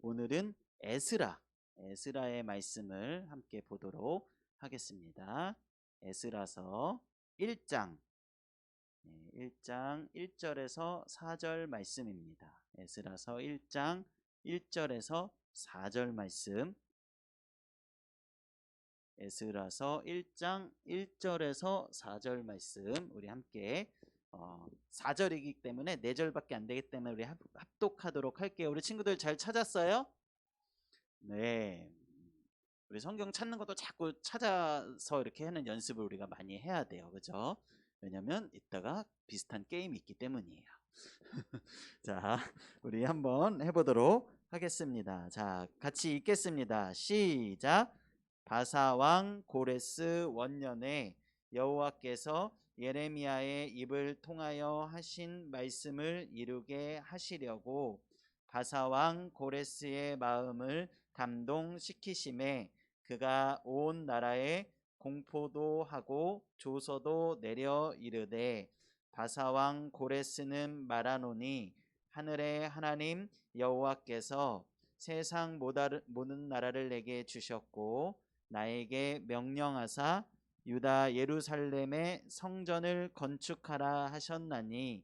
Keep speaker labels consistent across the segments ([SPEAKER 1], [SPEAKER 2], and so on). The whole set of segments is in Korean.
[SPEAKER 1] 오늘은 에스라의 말씀을 함께 보도록 하겠습니다. 에스라서 1장 1장 1절에서 4절 말씀입니다. 에스라서 1장 1절에서 4절 말씀. 에스라서 1장 1절에서 4절 말씀 우리 함께 4절이기 때문에 4절밖에 안 되기 때문에 우리 합독하도록 할게요. 우리 친구들 잘 찾았어요? 네. 우리 성경 찾는 것도 자꾸 찾아서 이렇게 하는 연습을 우리가 많이 해야 돼요. 그죠? 왜냐면 이따가 비슷한 게임이 있기 때문이에요. 자, 우리 한번 해보도록 하겠습니다. 자, 같이 읽겠습니다. 시작. 바사왕 고레스 원년에 여호와께서 예레미야의 입을 통하여 하신 말씀을 이루게 하시려고 바사왕 고레스의 마음을 감동시키심에 그가 온 나라에 공포도 하고 조서도 내려 이르되 바사왕 고레스는 말하노니 하늘의 하나님 여호와께서 세상 모든 나라를 내게 주셨고 나에게 명령하사 유다 예루살렘의 성전을 건축하라 하셨나니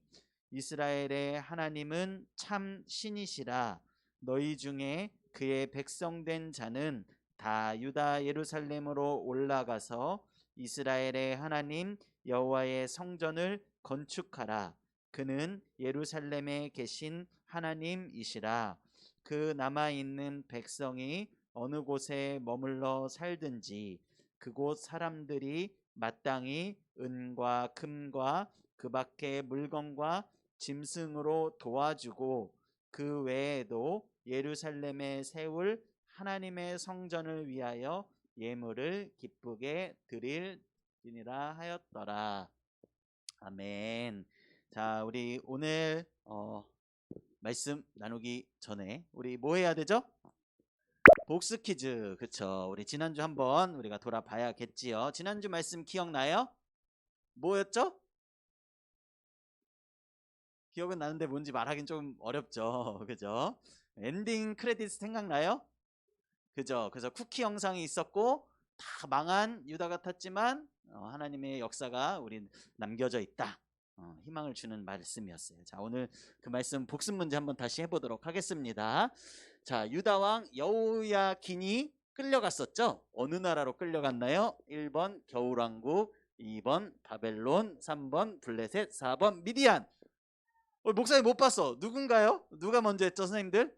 [SPEAKER 1] 이스라엘의 하나님은 참 신이시라. 너희 중에 그의 백성된 자는 다 유다 예루살렘으로 올라가서 이스라엘의 하나님 여호와의 성전을 건축하라. 그는 예루살렘에 계신 하나님이시라. 그 남아있는 백성이 어느 곳에 머물러 살든지 그곳 사람들이 마땅히 은과 금과 그 밖의 물건과 짐승으로 도와주고 그 외에도 예루살렘에 세울 하나님의 성전을 위하여 예물을 기쁘게 드리리라 하였더라. 아멘. 자, 우리 오늘 말씀 나누기 전에 우리 뭐 해야 되죠? 복습 퀴즈. 그쵸? 우리 지난주 한번 우리가 돌아봐야겠지요. 지난주 말씀 기억나요? 뭐였죠? 기억은 나는데 뭔지 말하긴 좀 어렵죠. 그죠? 엔딩 크레딧 생각나요? 그죠? 그래서 쿠키 영상이 있었고 다 망한 유다 같았지만 하나님의 역사가 우리 남겨져 있다. 희망을 주는 말씀이었어요. 자, 오늘 그 말씀 복습 문제 한번 다시 해보도록 하겠습니다. 자, 유다 왕 여호야긴이 끌려갔었죠. 어느 나라로 끌려갔나요? 1번 겨울왕국, 2번 바벨론, 3번 블레셋, 4번 미디안. 목사님 못 봤어. 누군가요? 누가 먼저 했죠, 선생님들?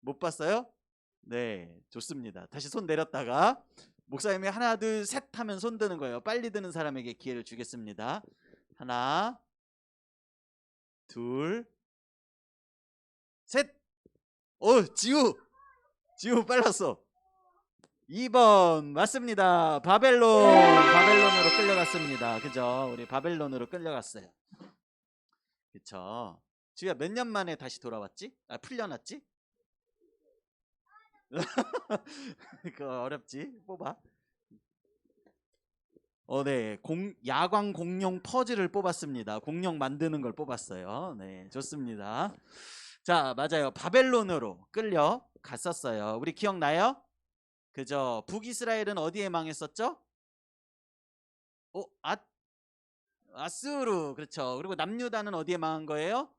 [SPEAKER 1] 못 봤어요? 네, 좋습니다. 다시 손 내렸다가 목사님이 하나 둘 셋 하면 손 드는 거예요. 빨리 드는 사람에게 기회를 주겠습니다. 하나, 둘, 셋. 지우 빨랐어. 2번 맞습니다. 바벨론으로 끌려갔습니다. 그죠? 우리 바벨론으로 끌려갔어요. 그쵸? 지우야 몇 년 만에 다시 돌아왔지? 풀려났지? 그거 어렵지? 뽑아. 네. 야광 공룡 퍼즐을 뽑았습니다. 공룡 만드는 걸 뽑았어요. 네, 좋습니다. 자, 맞아요. 바벨론으로 끌려갔었어요. 우리 기억나요? 그죠? 북이스라엘은 어디에 망했었죠? 아수르. 그렇죠. 그리고 남유다는 어디에 망한 거예요?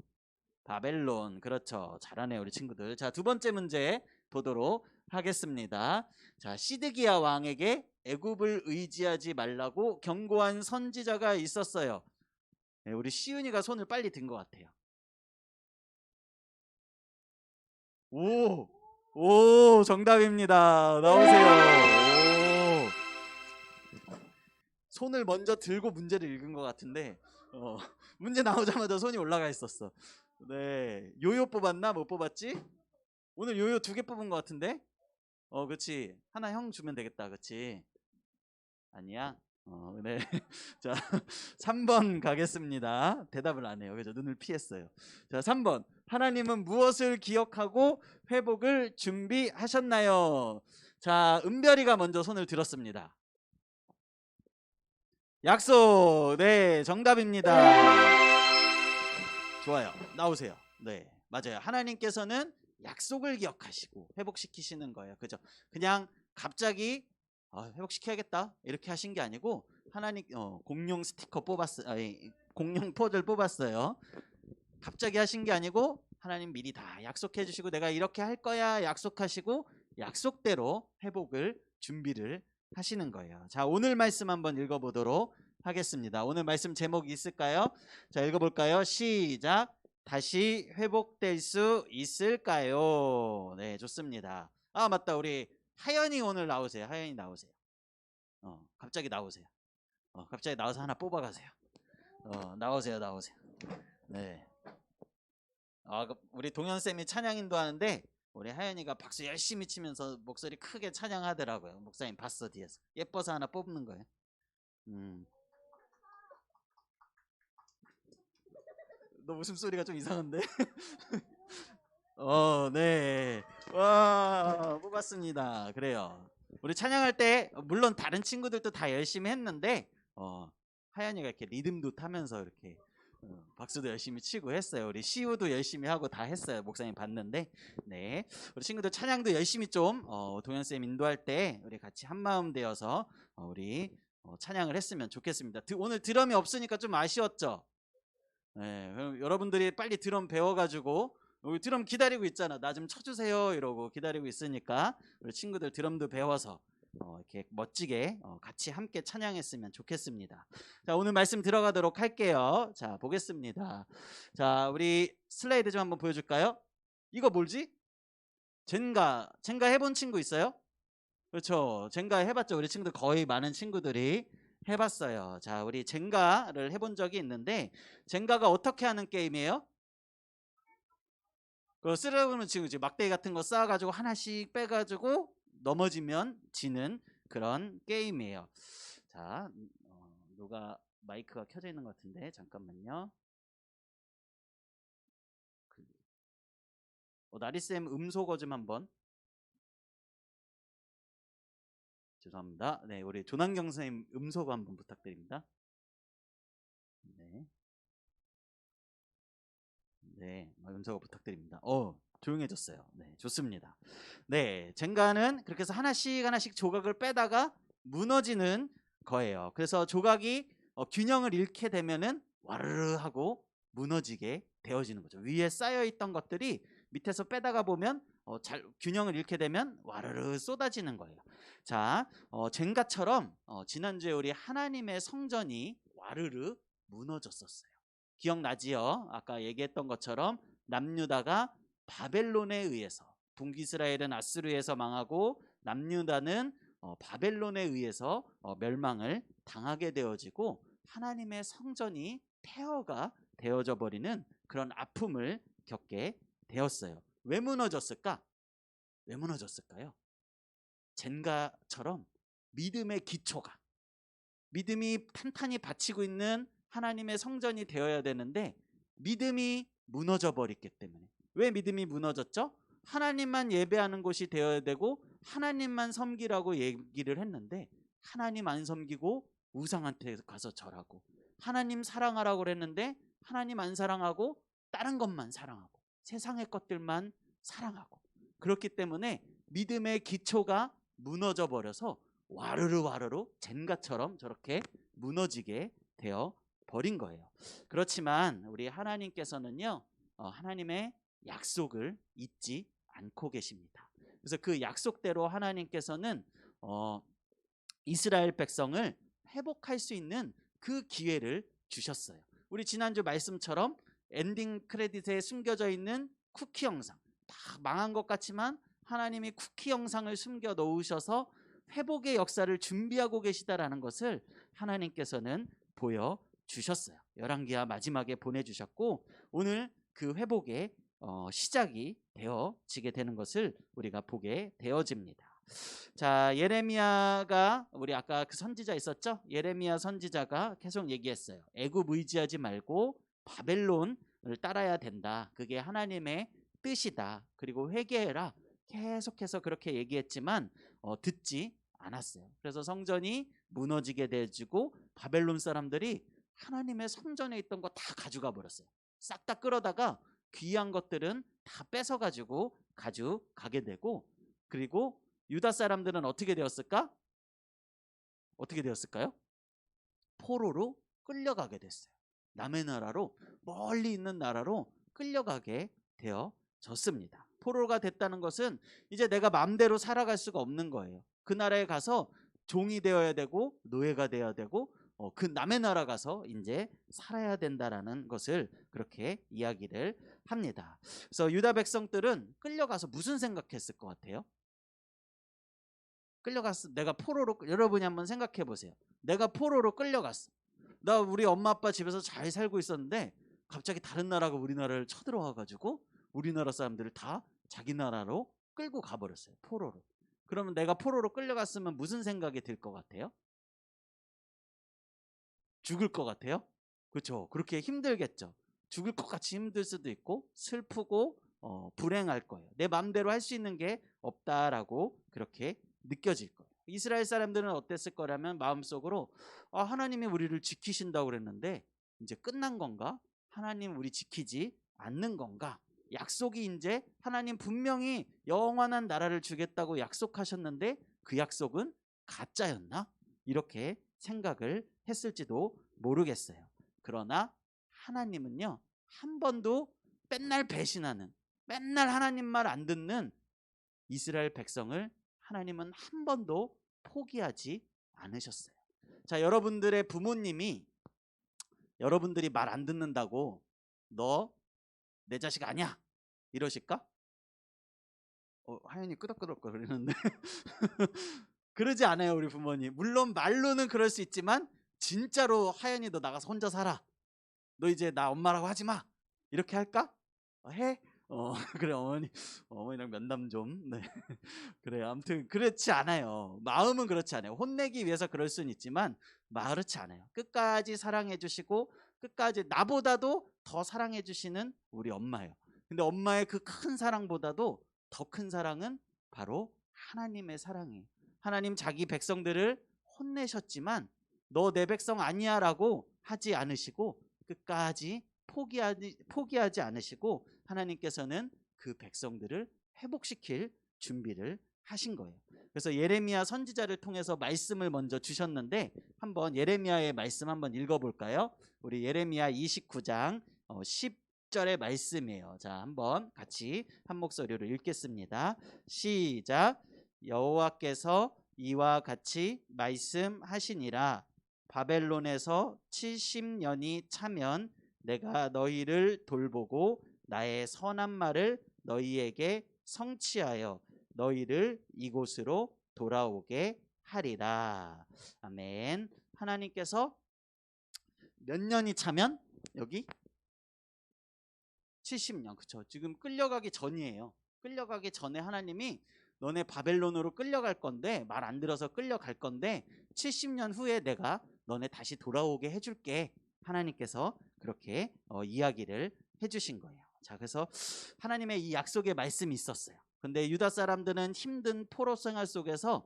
[SPEAKER 1] 바벨론. 그렇죠. 잘하네요, 우리 친구들. 자, 두 번째 문제 보도록 하겠습니다. 자, 시드기야 왕에게 애굽을 의지하지 말라고 경고한 선지자가 있었어요. 네, 우리 시은이가 손을 빨리 든 것 같아요. 오, 정답입니다. 나오세요. 손을 먼저 들고 문제를 읽은 것 같은데 문제 나오자마자 손이 올라가 있었어. 네, 요요 뽑았나? 못 뽑았지? 오늘 요요 2개 뽑은 것 같은데? 그치. 하나 형 주면 되겠다. 그치? 아니야? 네. 자, 3번 가겠습니다. 대답을 안 해요. 그죠? 눈을 피했어요. 자, 3번. 하나님은 무엇을 기억하고 회복을 준비하셨나요? 자, 은별이가 먼저 손을 들었습니다. 약속. 네, 정답입니다. 좋아요. 나오세요. 네, 맞아요. 하나님께서는 약속을 기억하시고 회복시키시는 거예요. 그죠? 그냥 갑자기 회복시켜야겠다 이렇게 하신 게 아니고 하나님 공룡 스티커 공룡 포즈를 뽑았어요. 갑자기 하신 게 아니고 하나님 미리 다 약속해 주시고 내가 이렇게 할 거야 약속하시고 약속대로 회복을 준비를 하시는 거예요. 자, 오늘 말씀 한번 읽어보도록 하겠습니다. 오늘 말씀 제목이 있을까요? 자, 읽어볼까요? 시작. 다시 회복될 수 있을까요? 네, 좋습니다. 아, 맞다. 우리 하연이 오늘 나오세요. 하연이 나오세요. 갑자기 나오세요. 갑자기 나와서 하나 뽑아가세요. 나오세요. 네. 우리 동현쌤이 찬양 인도하는데 우리 하연이가 박수 열심히 치면서 목소리 크게 찬양하더라고요. 목사님 봤어 뒤에서. 예뻐서 하나 뽑는 거예요. 너 웃음소리가 좀 이상한데? 네. 와, 뽑았습니다. 그래요. 우리 찬양할 때 물론 다른 친구들도 다 열심히 했는데 하연이가 이렇게 리듬도 타면서 이렇게 박수도 열심히 치고 했어요. 우리 시우도 열심히 하고 다 했어요. 목사님 봤는데. 네. 우리 친구들 찬양도 열심히 좀 동현쌤 인도할 때 우리 같이 한마음 되어서 우리 찬양을 했으면 좋겠습니다. 오늘 드럼이 없으니까 좀 아쉬웠죠? 네. 그럼 여러분들이 빨리 드럼 배워가지고 우리 드럼 기다리고 있잖아. 나 좀 쳐주세요. 이러고 기다리고 있으니까 우리 친구들 드럼도 배워서 이렇게 멋지게 같이 함께 찬양했으면 좋겠습니다. 자, 오늘 말씀 들어가도록 할게요. 자, 보겠습니다. 자, 우리 슬라이드 좀 한번 보여줄까요? 이거 뭘지? 젠가 해본 친구 있어요? 그렇죠. 젠가 해봤죠. 우리 친구들 거의 많은 친구들이 해봤어요. 자, 우리 젠가를 해본 적이 있는데 젠가가 어떻게 하는 게임이에요? 쓰려보면 지금 막대기 같은 거 쌓아가지고 하나씩 빼가지고 넘어지면 지는 그런 게임이에요. 자, 누가 마이크가 켜져 있는 것 같은데 잠깐만요. 나리쌤 음소거 좀 한번. 죄송합니다. 네, 우리 조남경 선생님 음소거 한번 부탁드립니다. 네, 음소거 부탁드립니다. 조용해졌어요. 네, 좋습니다. 네, 젠가는 그렇게 해서 하나씩 조각을 빼다가 무너지는 거예요. 그래서 조각이 균형을 잃게 되면은 와르르 하고 무너지게 되어지는 거죠. 위에 쌓여 있던 것들이 밑에서 빼다가 보면 잘 균형을 잃게 되면 와르르 쏟아지는 거예요. 자, 젠가처럼 지난주에 우리 하나님의 성전이 와르르 무너졌었어요. 기억나지요? 아까 얘기했던 것처럼 남유다가 바벨론에 의해서 북이스라엘은 아수르에서 망하고 남유다는 바벨론에 의해서 멸망을 당하게 되어지고 하나님의 성전이 폐허가 되어져 버리는 그런 아픔을 겪게 되었어요. 왜 무너졌을까? 왜 무너졌을까요? 젠가처럼 믿음의 기초가 믿음이 탄탄히 받치고 있는 하나님의 성전이 되어야 되는데 믿음이 무너져 버렸기 때문에. 왜 믿음이 무너졌죠? 하나님만 예배하는 곳이 되어야 되고 하나님만 섬기라고 얘기를 했는데 하나님 안 섬기고 우상한테 가서 절하고 하나님 사랑하라고 그랬는데 하나님 안 사랑하고 다른 것만 사랑하고 세상의 것들만 사랑하고 그렇기 때문에 믿음의 기초가 무너져 버려서 와르르 젠가처럼 저렇게 무너지게 되어 버린 거예요. 그렇지만 우리 하나님께서는요 하나님의 약속을 잊지 않고 계십니다. 그래서 그 약속대로 하나님께서는 이스라엘 백성을 회복할 수 있는 그 기회를 주셨어요. 우리 지난주 말씀처럼 엔딩 크레딧에 숨겨져 있는 쿠키 영상 다 망한 것 같지만 하나님이 쿠키 영상을 숨겨 놓으셔서 회복의 역사를 준비하고 계시다라는 것을 하나님께서는 보여주셨어요. 열왕기하 마지막에 보내주셨고 오늘 그 회복의 시작이 되어지게 되는 것을 우리가 보게 되어집니다. 자, 예레미야가 우리 아까 그 선지자 있었죠? 예레미야 선지자가 계속 얘기했어요. 애굽 의지하지 말고 바벨론을 따라야 된다. 그게 하나님의 뜻이다. 그리고 회개해라. 계속해서 그렇게 얘기했지만 듣지 않았어요. 그래서 성전이 무너지게 되어지고 바벨론 사람들이 하나님의 성전에 있던 거 다 가져가 버렸어요. 싹 다 끌어다가 귀한 것들은 다 뺏어가지고 가져가게 되고, 그리고 유다 사람들은 어떻게 되었을까? 어떻게 되었을까요? 포로로 끌려가게 됐어요. 남의 나라로, 멀리 있는 나라로 끌려가게 되어졌습니다. 포로가 됐다는 것은 이제 내가 마음대로 살아갈 수가 없는 거예요. 그 나라에 가서 종이 되어야 되고 노예가 되어야 되고 그 남의 나라 가서 이제 살아야 된다라는 것을 그렇게 이야기를 합니다. 그래서 유다 백성들은 끌려가서 무슨 생각했을 것 같아요? 끌려갔어. 내가 포로로, 여러분이 한번 생각해 보세요. 내가 포로로 끌려갔어. 나 우리 엄마 아빠 집에서 잘 살고 있었는데 갑자기 다른 나라가 우리나라를 쳐들어와 가지고 우리나라 사람들을 다 자기 나라로 끌고 가버렸어요. 포로로. 그러면 내가 포로로 끌려갔으면 무슨 생각이 들 것 같아요? 죽을 것 같아요? 그렇죠. 그렇게 힘들겠죠. 죽을 것 같이 힘들 수도 있고 슬프고 불행할 거예요. 내 마음대로 할 수 있는 게 없다라고 그렇게 느껴질 거예요. 이스라엘 사람들은 어땠을 거라면 마음속으로 하나님이 우리를 지키신다고 그랬는데 이제 끝난 건가? 하나님 우리 지키지 않는 건가? 약속이 이제 하나님 분명히 영원한 나라를 주겠다고 약속하셨는데 그 약속은 가짜였나? 이렇게 생각을 했을지도 모르겠어요. 그러나 하나님은요, 한 번도 맨날 배신하는, 맨날 하나님 말 안 듣는 이스라엘 백성을 하나님은 한 번도 포기하지 않으셨어요. 자, 여러분들의 부모님이 여러분들이 말 안 듣는다고 너 내 자식 아니야 이러실까? 하연이 끄덕끄덕 거리는데 그러지 않아요. 우리 부모님 물론 말로는 그럴 수 있지만 진짜로 하연이 너 나가서 혼자 살아, 너 이제 나 엄마라고 하지 마 이렇게 할까? 해? 그래 어머니랑 면담 좀. 네. 그래 아무튼 그렇지 않아요. 마음은 그렇지 않아요. 혼내기 위해서 그럴 수는 있지만 그렇지 않아요. 끝까지 사랑해 주시고 끝까지 나보다도 더 사랑해 주시는 우리 엄마예요. 근데 엄마의 그 큰 사랑보다도 더 큰 사랑은 바로 하나님의 사랑이에요. 하나님 자기 백성들을 혼내셨지만 너 내 백성 아니야 라고 하지 않으시고 끝까지 포기하지 않으시고 하나님께서는 그 백성들을 회복시킬 준비를 하신 거예요. 그래서 예레미야 선지자를 통해서 말씀을 먼저 주셨는데 한번 예레미야의 말씀 한번 읽어볼까요? 우리 예레미야 29장 10절의 말씀이에요. 자, 한번 같이 한 목소리로 읽겠습니다. 시작. 여호와께서 이와 같이 말씀하시니라. 바벨론에서 70년이 차면 내가 너희를 돌보고 나의 선한 말을 너희에게 성취하여 너희를 이곳으로 돌아오게 하리라. 아멘. 하나님께서 몇 년이 차면 여기 70년. 그쵸? 지금 끌려가기 전이에요. 끌려가기 전에 하나님이 너네 바벨론으로 끌려갈 건데 말 안 들어서 끌려갈 건데 70년 후에 내가 너네 다시 돌아오게 해줄게. 하나님께서 그렇게 이야기를 해주신 거예요. 자, 그래서 하나님의 이 약속의 말씀이 있었어요. 근데 유다 사람들은 힘든 포로 생활 속에서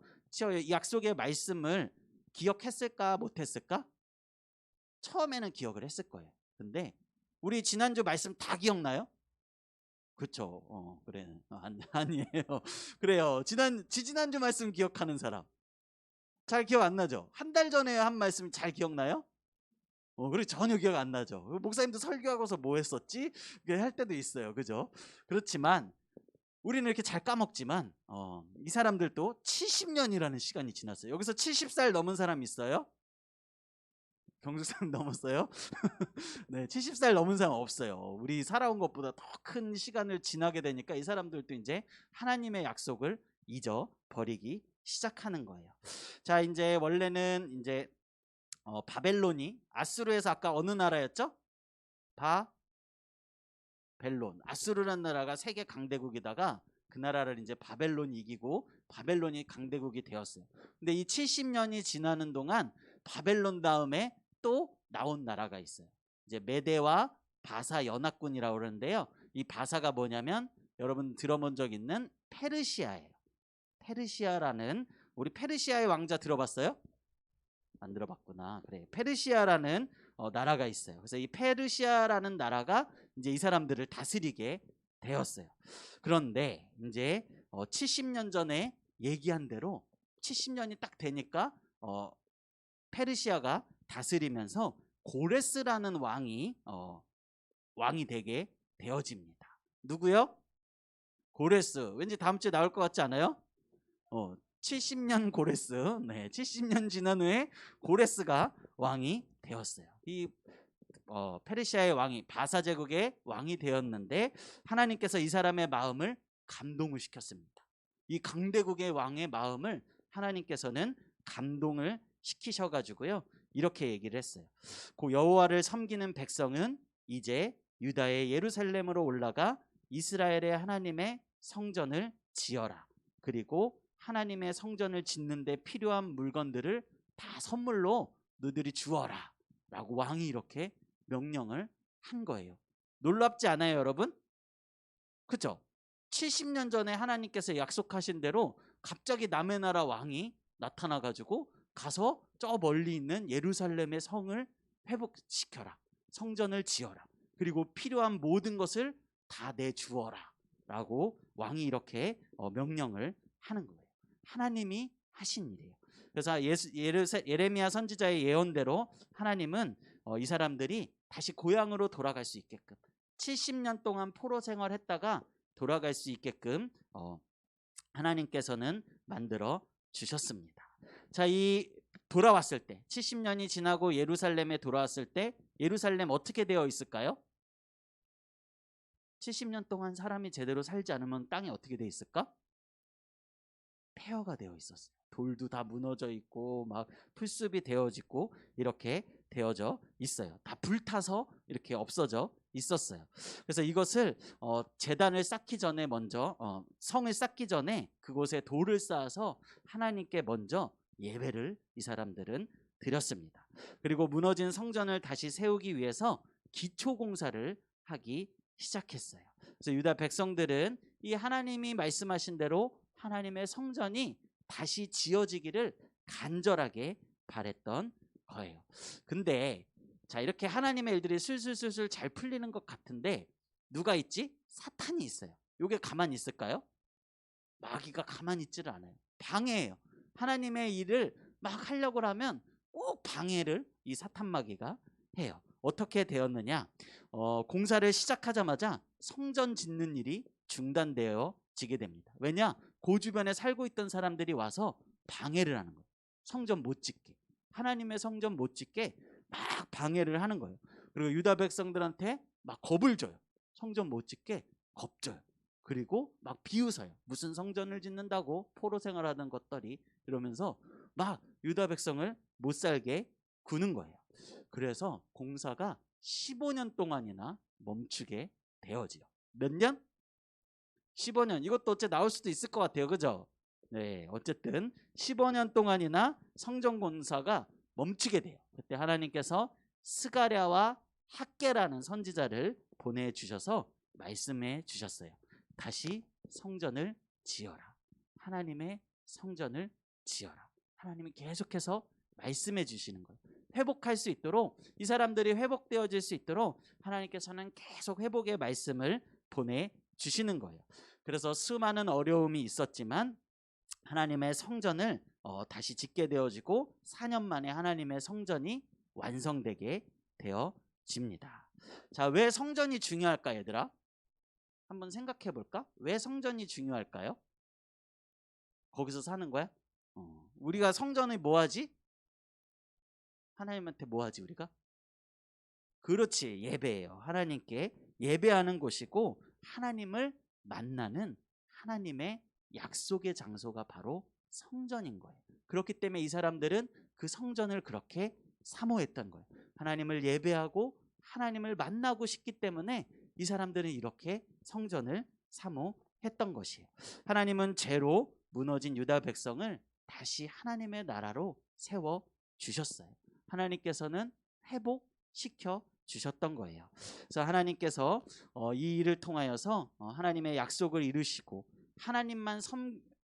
[SPEAKER 1] 이 약속의 말씀을 기억했을까 못했을까? 처음에는 기억을 했을 거예요. 근데 우리 지난주 말씀 다 기억나요? 그렇죠. 그래. 아니에요. 그래요. 지난주 말씀 기억하는 사람 잘 기억 안 나죠? 한 달 전에 한 말씀 잘 기억나요? 그리고 전혀 기억 안 나죠. 목사님도 설교하고서 뭐 했었지? 할 때도 있어요. 그죠? 그렇지만 우리는 이렇게 잘 까먹지만 이 사람들도 70년이라는 시간이 지났어요. 여기서 70살 넘은 사람 있어요? 경숙사님 넘었어요? 네, 70살 넘은 사람 없어요. 우리 살아온 것보다 더 큰 시간을 지나게 되니까 이 사람들도 이제 하나님의 약속을 잊어버리기 시작하는 거예요. 자, 이제 원래는 이제 바벨론이 아수르에서 아까 어느 나라였죠? 바벨론. 아수르라는 나라가 세계 강대국이다가 그 나라를 이제 바벨론이 이기고 바벨론이 강대국이 되었어요. 근데 이 70년이 지나는 동안 바벨론 다음에 또 나온 나라가 있어요. 이제 메대와 바사 연합군이라고 그러는데요. 이 바사가 뭐냐면 여러분 들어본 적 있는 페르시아예요. 페르시아라는, 우리 페르시아의 왕자 들어봤어요? 안 들어봤구나. 그래. 페르시아라는 나라가 있어요. 그래서 이 페르시아라는 나라가 이제 이 사람들을 다스리게 되었어요. 그런데 이제 70년 전에 얘기한 대로 70년이 딱 되니까 페르시아가 다스리면서 고레스라는 왕이 되게 되어집니다. 누구요? 고레스. 왠지 다음 주에 나올 것 같지 않아요? 70년 고레스. 네, 70년 지난 후에 고레스가 왕이 되었어요. 이 페르시아의 왕이 바사 제국의 왕이 되었는데 하나님께서 이 사람의 마음을 감동을 시켰습니다. 이 강대국의 왕의 마음을 하나님께서는 감동을 시키셔가지고요, 이렇게 얘기를 했어요. 그 여호와를 섬기는 백성은 이제 유다의 예루살렘으로 올라가 이스라엘의 하나님의 성전을 지어라. 그리고 하나님의 성전을 짓는 데 필요한 물건들을 다 선물로 너희들이 주어라 라고 왕이 이렇게 명령을 한 거예요. 놀랍지 않아요, 여러분? 그죠? 70년 전에 하나님께서 약속하신 대로 갑자기 남의 나라 왕이 나타나가지고 가서 저 멀리 있는 예루살렘의 성을 회복시켜라. 성전을 지어라. 그리고 필요한 모든 것을 다 내주어라 라고 왕이 이렇게 명령을 하는 거예요. 하나님이 하신 일이에요. 그래서 예레미야 선지자의 예언대로 하나님은 이 사람들이 다시 고향으로 돌아갈 수 있게끔 70년 동안 포로 생활했다가 돌아갈 수 있게끔 하나님께서는 만들어 주셨습니다. 자, 이 돌아왔을 때 70년이 지나고 예루살렘에 돌아왔을 때 예루살렘 어떻게 되어 있을까요? 70년 동안 사람이 제대로 살지 않으면 땅이 어떻게 되어 있을까? 폐허가 되어 있었어요. 돌도 다 무너져 있고 막 풀숲이 되어지고 이렇게 되어져 있어요. 다 불타서 이렇게 없어져 있었어요. 그래서 이것을 제단을 쌓기 전에 먼저 성을 쌓기 전에 그곳에 돌을 쌓아서 하나님께 먼저 예배를 이 사람들은 드렸습니다. 그리고 무너진 성전을 다시 세우기 위해서 기초 공사를 하기 시작했어요. 그래서 유다 백성들은 이 하나님이 말씀하신 대로 하나님의 성전이 다시 지어지기를 간절하게 바랬던 거예요. 근데 자, 이렇게 하나님의 일들이 슬슬슬슬 잘 풀리는 것 같은데 누가 있지? 사탄이 있어요. 이게 가만히 있을까요? 마귀가 가만히 있지를 않아요. 방해해요. 하나님의 일을 막 하려고 하면 꼭 방해를 이 사탄 마귀가 해요. 어떻게 되었느냐? 공사를 시작하자마자 성전 짓는 일이 중단되어지게 됩니다. 왜냐? 그 주변에 살고 있던 사람들이 와서 방해를 하는 거예요. 성전 못 짓게. 하나님의 성전 못 짓게 막 방해를 하는 거예요. 그리고 유다 백성들한테 막 겁을 줘요. 성전 못 짓게 겁줘요. 그리고 막 비웃어요. 무슨 성전을 짓는다고 포로 생활하던 것들이, 이러면서 막 유다 백성을 못 살게 구는 거예요. 그래서 공사가 15년 동안이나 멈추게 되어지요. 몇 년? 15년. 이것도 어째 나올 수도 있을 것 같아요. 그죠? 네, 어쨌든 15년 동안이나 성전 공사가 멈추게 돼요. 그때 하나님께서 스가랴와 학개라는 선지자를 보내주셔서 말씀해 주셨어요. 다시 성전을 지어라. 하나님의 성전을 지어라. 하나님이 계속해서 말씀해 주시는 거예요. 회복할 수 있도록, 이 사람들이 회복되어질 수 있도록 하나님께서는 계속 회복의 말씀을 보내주시는 거예요. 그래서 수많은 어려움이 있었지만 하나님의 성전을 다시 짓게 되어지고 4년 만에 하나님의 성전이 완성되게 되어집니다. 자, 왜 성전이 중요할까, 얘들아? 한번 생각해 볼까? 왜 성전이 중요할까요? 거기서 사는 거야? 우리가 성전을 뭐 하지? 하나님한테 뭐 하지, 우리가? 그렇지, 예배예요. 하나님께 예배하는 곳이고 하나님을 만나는 하나님의 약속의 장소가 바로 성전인 거예요. 그렇기 때문에 이 사람들은 그 성전을 그렇게 사모했던 거예요. 하나님을 예배하고 하나님을 만나고 싶기 때문에 이 사람들은 이렇게 성전을 사모했던 것이에요. 하나님은 죄로 무너진 유다 백성을 다시 하나님의 나라로 세워 주셨어요. 하나님께서는 회복시켜 주셨던 거예요. 그래서 하나님께서 이 일을 통하여서 하나님의 약속을 이루시고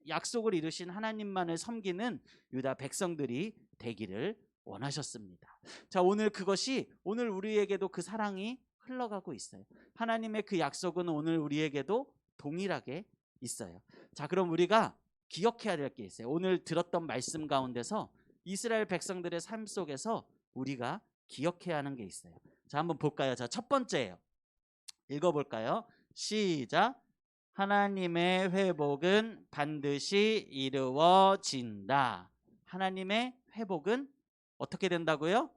[SPEAKER 1] 약속을 이루신 하나님만을 섬기는 유다 백성들이 되기를 원하셨습니다. 자, 오늘 그것이 오늘 우리에게도 그 사랑이 흘러가고 있어요. 하나님의 그 약속은 오늘 우리에게도 동일하게 있어요. 자, 그럼 우리가 기억해야 될 게 있어요. 오늘 들었던 말씀 가운데서 이스라엘 백성들의 삶 속에서 우리가 기억해야 하는 게 있어요. 자, 한번 볼까요? 자, 첫 번째예요. 읽어볼까요? 시작. 하나님의 회복은 반드시 이루어진다. 하나님의 회복은 어떻게 된다고요?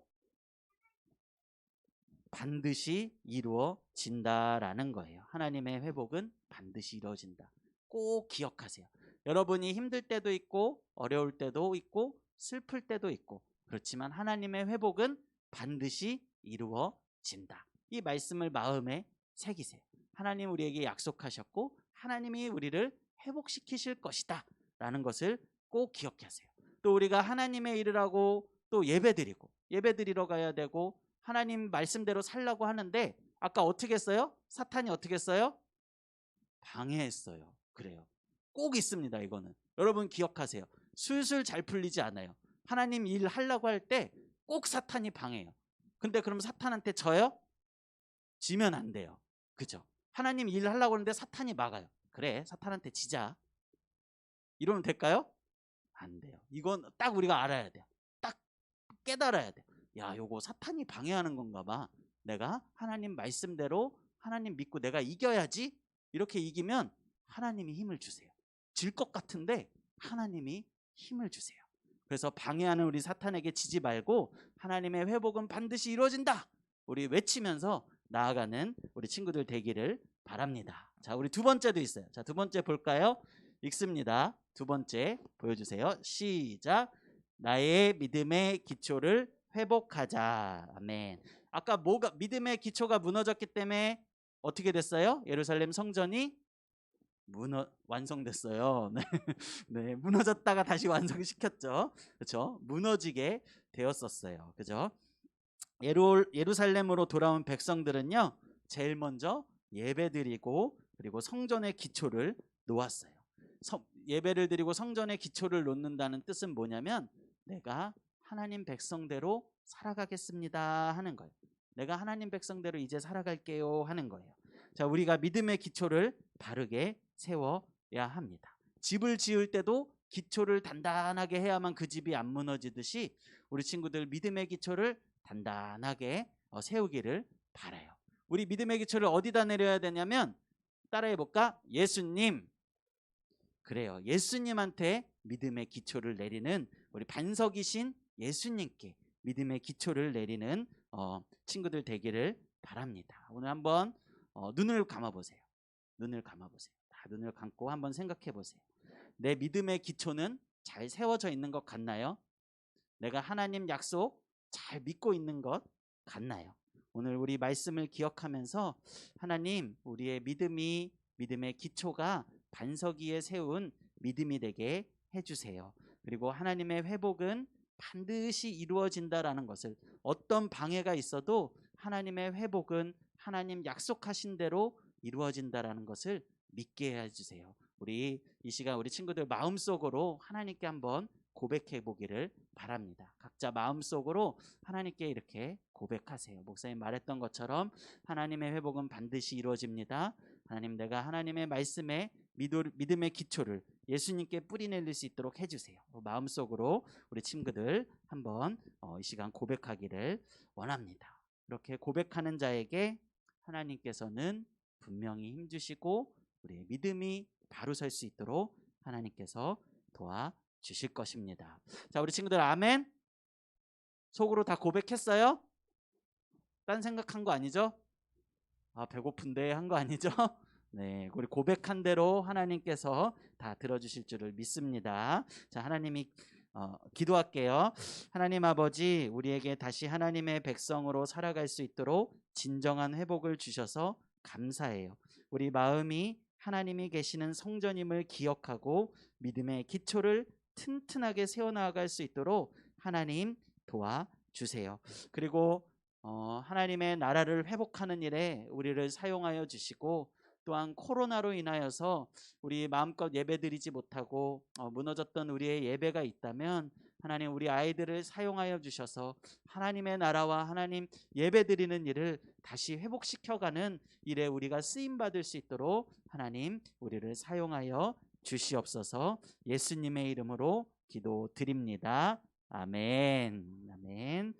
[SPEAKER 1] 반드시 이루어진다라는 거예요. 하나님의 회복은 반드시 이루어진다. 꼭 기억하세요. 여러분이 힘들 때도 있고 어려울 때도 있고 슬플 때도 있고, 그렇지만 하나님의 회복은 반드시 이루어진다. 이 말씀을 마음에 새기세요. 하나님 우리에게 약속하셨고 하나님이 우리를 회복시키실 것이다 라는 것을 꼭 기억하세요. 또 우리가 하나님의 일을 하고 또 예배드리러 가야 되고 하나님 말씀대로 살라고 하는데, 아까 어떻게 했어요? 사탄이 어떻게 했어요? 방해했어요. 그래요. 꼭 있습니다. 이거는 여러분 기억하세요. 술술 잘 풀리지 않아요. 하나님 일 하려고 할 때 꼭 사탄이 방해해요. 근데 그럼 사탄한테 져요? 지면 안 돼요. 그죠? 하나님 일 하려고 하는데 사탄이 막아요. 그래, 사탄한테 지자. 이러면 될까요? 안 돼요. 이건 딱 우리가 알아야 돼요. 딱 깨달아야 돼요. 야, 요거 사탄이 방해하는 건가 봐. 내가 하나님 말씀대로 하나님 믿고 내가 이겨야지. 이렇게 이기면 하나님이 힘을 주세요. 질 것 같은데 하나님이 힘을 주세요. 그래서 방해하는 우리 사탄에게 지지 말고 하나님의 회복은 반드시 이루어진다, 우리 외치면서 나아가는 우리 친구들 되기를 바랍니다. 자, 우리 두 번째도 있어요. 자, 두 번째 볼까요? 읽습니다. 두 번째 보여주세요. 시작. 나의 믿음의 기초를 회복하자. 아멘. 아까 뭐가 믿음의 기초가 무너졌기 때문에 어떻게 됐어요? 예루살렘 성전이 완성됐어요. 네. 네, 무너졌다가 다시 완성시켰죠. 그렇죠? 무너지게 되었었어요. 그죠? 예루살렘으로 돌아온 백성들은요, 제일 먼저 예배드리고 그리고 성전의 기초를 놓았어요. 예배를 드리고 성전의 기초를 놓는다는 뜻은 뭐냐면 내가 하나님 백성대로 살아가겠습니다 하는 거예요. 내가 하나님 백성대로 이제 살아갈게요 하는 거예요. 자, 우리가 믿음의 기초를 바르게 세워야 합니다. 집을 지을 때도 기초를 단단하게 해야만 그 집이 안 무너지듯이 우리 친구들 믿음의 기초를 단단하게 세우기를 바라요. 우리 믿음의 기초를 어디다 내려야 되냐면, 따라해 볼까? 예수님. 그래요. 예수님한테 믿음의 기초를 내리는 우리 반석이신 예수님께 믿음의 기초를 내리는 친구들 되기를 바랍니다. 오늘 한번 눈을 감아보세요. 눈을 감아보세요. 다 눈을 감고 한번 생각해 보세요. 내 믿음의 기초는 잘 세워져 있는 것 같나요? 내가 하나님 약속 잘 믿고 있는 것 같나요? 오늘 우리 말씀을 기억하면서 하나님, 우리의 믿음의 기초가 반석 위에 세운 믿음이 되게 해주세요. 그리고 하나님의 회복은 반드시 이루어진다라는 것을, 어떤 방해가 있어도 하나님의 회복은 하나님 약속하신 대로 이루어진다라는 것을 믿게 해주세요. 우리 이 시간 우리 친구들 마음속으로 하나님께 한번 고백해 보기를 바랍니다. 각자 마음속으로 하나님께 이렇게 고백하세요. 목사님 말했던 것처럼 하나님의 회복은 반드시 이루어집니다. 하나님, 내가 하나님의 말씀에 믿음의 기초를 예수님께 뿌리내릴 수 있도록 해주세요. 마음속으로 우리 친구들 한번 이 시간 고백하기를 원합니다. 이렇게 고백하는 자에게 하나님께서는 분명히 힘주시고 우리의 믿음이 바로 설 수 있도록 하나님께서 도와주실 것입니다. 자, 우리 친구들 아멘? 속으로 다 고백했어요? 딴 생각한 거 아니죠? 배고픈데 한 거 아니죠? 네, 우리 고백한 대로 하나님께서 다 들어주실 줄을 믿습니다. 자, 하나님이 기도할게요. 하나님 아버지, 우리에게 다시 하나님의 백성으로 살아갈 수 있도록 진정한 회복을 주셔서 감사해요. 우리 마음이 하나님이 계시는 성전임을 기억하고 믿음의 기초를 튼튼하게 세워나갈 수 있도록 하나님 도와주세요. 그리고 하나님의 나라를 회복하는 일에 우리를 사용하여 주시고, 또한 코로나로 인하여서 우리 마음껏 예배드리지 못하고 무너졌던 우리의 예배가 있다면 하나님 우리 아이들을 사용하여 주셔서 하나님의 나라와 하나님 예배드리는 일을 다시 회복시켜가는 일에 우리가 쓰임받을 수 있도록 하나님 우리를 사용하여 주시옵소서. 예수님의 이름으로 기도드립니다. 아멘. 아멘.